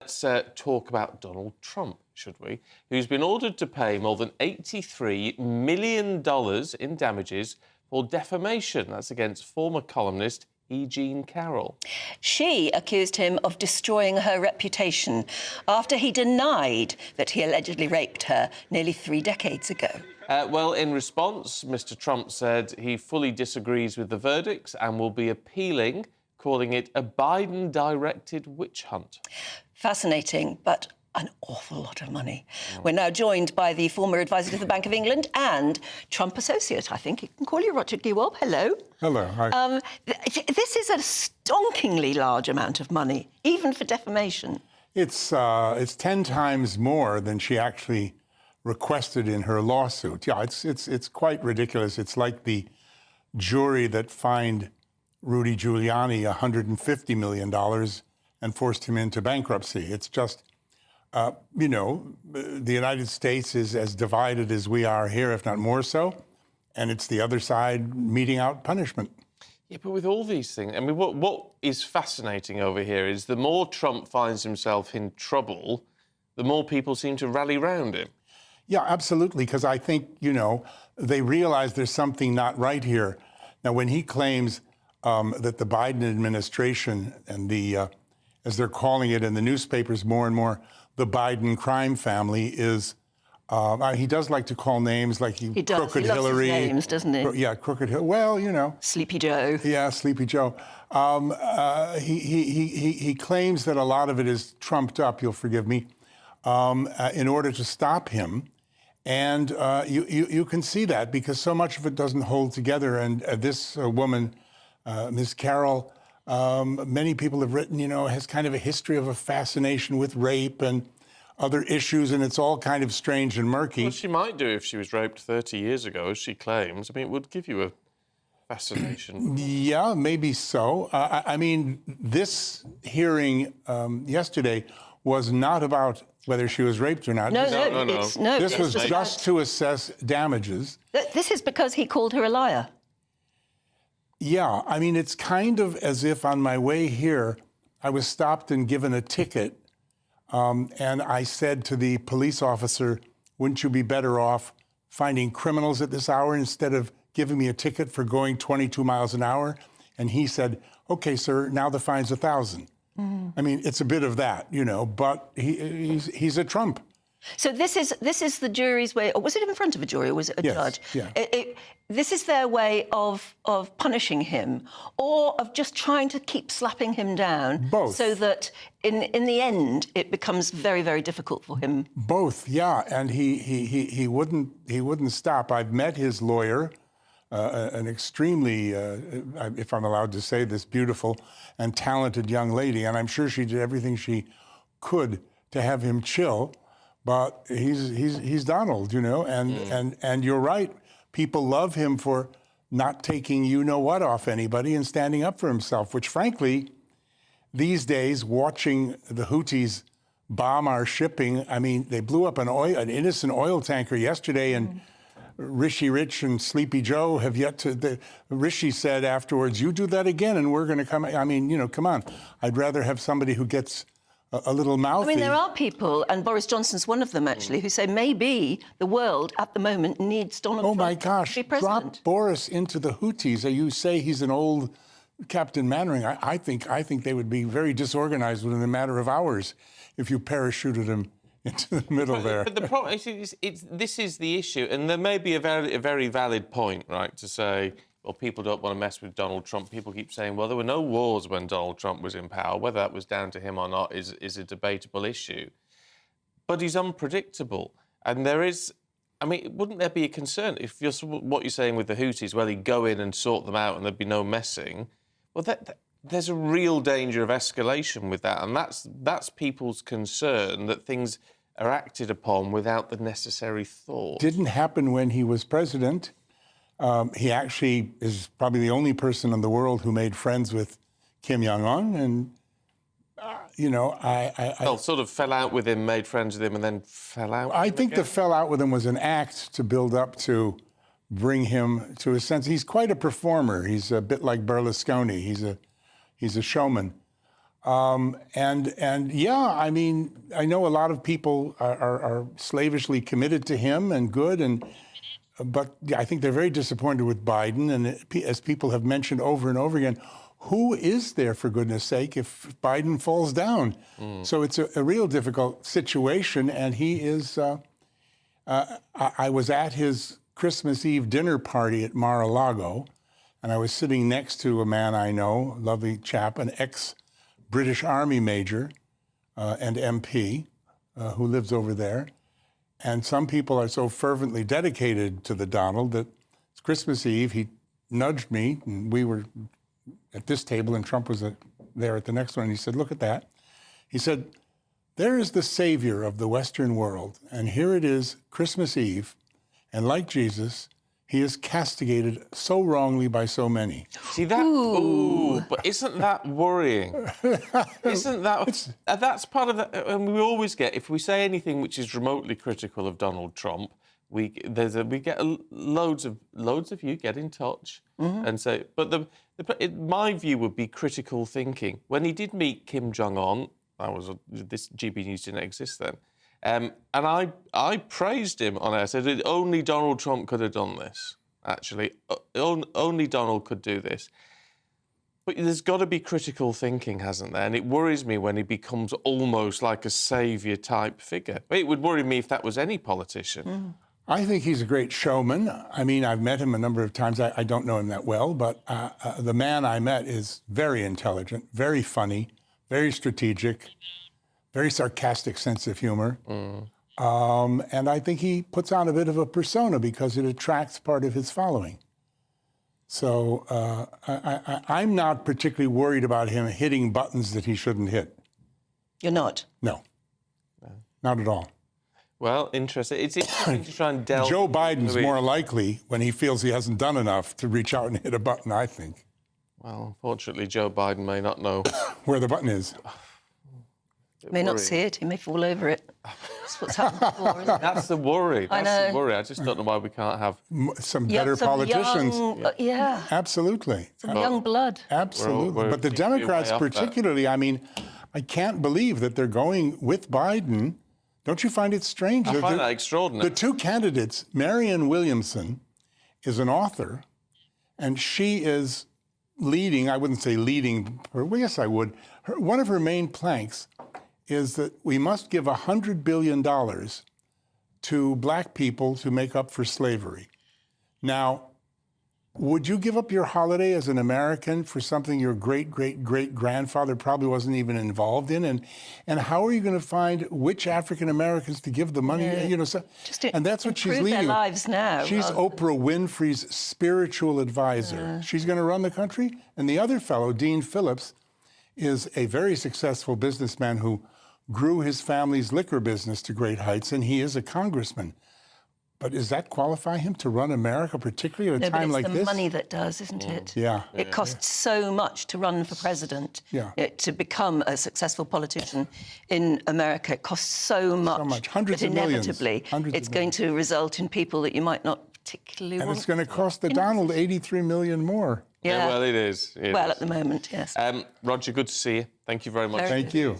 let's talk about Donald Trump, should we? Who's been ordered to pay more than $83 million in damages for defamation. That's against former columnist E. Jean Carroll. She accused him of destroying her reputation after he denied that he allegedly raped her nearly 3 decades ago. Well, in response, Mr. Trump said he fully disagrees with the verdicts and will be appealing, calling it a Biden-directed witch hunt. Fascinating, but an awful lot of money. We're now joined by the former advisor to the Bank of England and Trump associate, I think you can call you, Roger Gewolb. Hello. Hello. Hi. This is a stonkingly large amount of money, even for defamation. It's 10 times more than she actually requested in her lawsuit. Yeah, it's quite ridiculous. It's like the jury that fined Rudy Giuliani $150 million and forced him into bankruptcy. It's just, you know, the United States is as divided as we are here, if not more so, and it's the other side meting out punishment. Yeah, but with all these things, I mean, what is fascinating over here is the more Trump finds himself in trouble, the more people seem to rally round him. Yeah, absolutely, because I think, you know, they realize there's something not right here. Now, when he claims that the Biden administration and the, as they're calling it in the newspapers more and more, the Biden crime family is, he does like to call names like he does. Crooked he loves Hillary. His names, doesn't he? Yeah, Crooked Hillary. Well, you know. Sleepy Joe. Yeah, Sleepy Joe. He claims that a lot of it is trumped up, you'll forgive me, in order to stop him. And you can see that because so much of it doesn't hold together. And this woman, Ms. Carroll, many people have written, you know, has kind of a history of a fascination with rape and other issues, and it's all kind of strange and murky. Well, she might do if she was raped 30 years ago, as she claims. I mean, it would give you a fascination. Yeah, maybe so. I mean, this hearing yesterday was not about whether she was raped or not. No. This was just to assess damages. This is because he called her a liar. Yeah, I mean, it's kind of as if on my way here, I was stopped and given a ticket, and I said to the police officer, wouldn't you be better off finding criminals at this hour instead of giving me a ticket for going 22 miles an hour? And he said, okay, sir, now the fine's $1,000. I mean, it's a bit of that, you know, but he's a Trump. So this is the jury's way, or was it in front of a jury, or was it a judge? Yeah. This is their way of punishing him, or of just trying to keep slapping him down. Both. So that in the end it becomes very, very difficult for him. Both, yeah, and he wouldn't stop. I've met his lawyer, an extremely, if I'm allowed to say this, beautiful and talented young lady, and I'm sure she did everything she could to have him chill. But he's Donald, you know, and you're right. People love him for not taking you-know-what off anybody and standing up for himself, which, frankly, these days, watching the Houthis bomb our shipping, I mean, they blew up an innocent oil tanker yesterday, and Rishi Rich and Sleepy Joe have yet to... Rishi said afterwards, you do that again and we're going to come... I mean, you know, come on. I'd rather have somebody who gets a little mouthy. I mean, there are people, and Boris Johnson's one of them, actually, who say maybe the world at the moment needs Donald Trump my gosh, to be president. Drop Boris into the Houthis. You say he's an old Captain Mannering. I think they would be very disorganized within a matter of hours if you parachuted him into the middle there. But the problem is, this is the issue, and there may be a very valid point, right, to say, well, people don't want to mess with Donald Trump. People keep saying, well, there were no wars when Donald Trump was in power. Whether that was down to him or not is a debatable issue. But he's unpredictable. And there is... I mean, wouldn't there be a concern if what you're saying with the Houthis, well, he'd go in and sort them out and there'd be no messing? Well, there's a real danger of escalation with that. And that's people's concern, that things are acted upon without the necessary thought. Didn't happen when he was president. He actually is probably the only person in the world who made friends with Kim Jong-un, and you know, Well, sort of fell out with him, made friends with him, and then fell out. I think the fell out with him was an act to build up to bring him to a sense. He's quite a performer. He's a bit like Berlusconi. He's a showman. And yeah, I mean, I know a lot of people are slavishly committed to him and good, but I think they're very disappointed with Biden. And as people have mentioned over and over again, who is there, for goodness sake, if Biden falls down? So it's a real difficult situation. And he is, I was at his Christmas Eve dinner party at Mar-a-Lago, and I was sitting next to a man I know, a lovely chap, an ex-British Army major and MP who lives over there. And some people are so fervently dedicated to the Donald that it's Christmas Eve. He nudged me, and we were at this table, and Trump was there at the next one. And he said, "Look at that." He said, "There is the savior of the Western world, and here it is, Christmas Eve, and like Jesus, he is castigated so wrongly by so many." See that? Ooh, but isn't that worrying? Isn't that? That's part of that. And we always get, if we say anything which is remotely critical of Donald Trump, we get loads of you get in touch and say. But my view would be critical thinking. When he did meet Kim Jong-un, this GB News didn't exist then. And I praised him on it. I said, only Donald Trump could have done this, actually. Only Donald could do this. But there's got to be critical thinking, hasn't there? And it worries me when he becomes almost like a saviour-type figure. It would worry me if that was any politician. I think he's a great showman. I mean, I've met him a number of times. I don't know him that well, but the man I met is very intelligent, very funny, very strategic, very sarcastic sense of humor. And I think he puts on a bit of a persona because it attracts part of his following. So I'm not particularly worried about him hitting buttons that he shouldn't hit. You're not? No, not at all. Well, interesting. It's interesting to try and delve. Joe Biden's more likely, when he feels he hasn't done enough, to reach out and hit a button, I think. Well, unfortunately, Joe Biden may not know where the button is. May not see it. He may fall over it. That's what's happened before, isn't it? That's the worry. I know. That's the worry. I just don't know why we can't have some better politicians. Yeah. Absolutely. Some young blood. Absolutely. But the Democrats particularly, I mean, I can't believe that they're going with Biden. Don't you find it strange? I find that extraordinary. The two candidates, Marianne Williamson is an author, and she is leading, I wouldn't say leading, well, yes, I would. One of her main planks is that we must give $100 billion to black people to make up for slavery. Now, would you give up your holiday as an American for something your great-great-great-grandfather probably wasn't even involved in? And how are you going to find which African Americans to give the money? You know, and that's what she's leading. Their lives now. She's Oprah Winfrey's spiritual advisor. She's going to run the country. And the other fellow, Dean Phillips, is a very successful businessman who grew his family's liquor business to great heights, and he is a congressman. But does that qualify him to run America, particularly at a time like this? It's the money that does, isn't it? Yeah. It costs so much to run for president. Yeah. To become a successful politician in America, it costs so much. So much. Hundreds of millions. Inevitably, it's going to result in people that you might not particularly want. And it's going to cost the Donald $83 million more. Yeah, well, it is. Well, at the moment, yes. Roger, good to see you. Thank you very much. Thank you.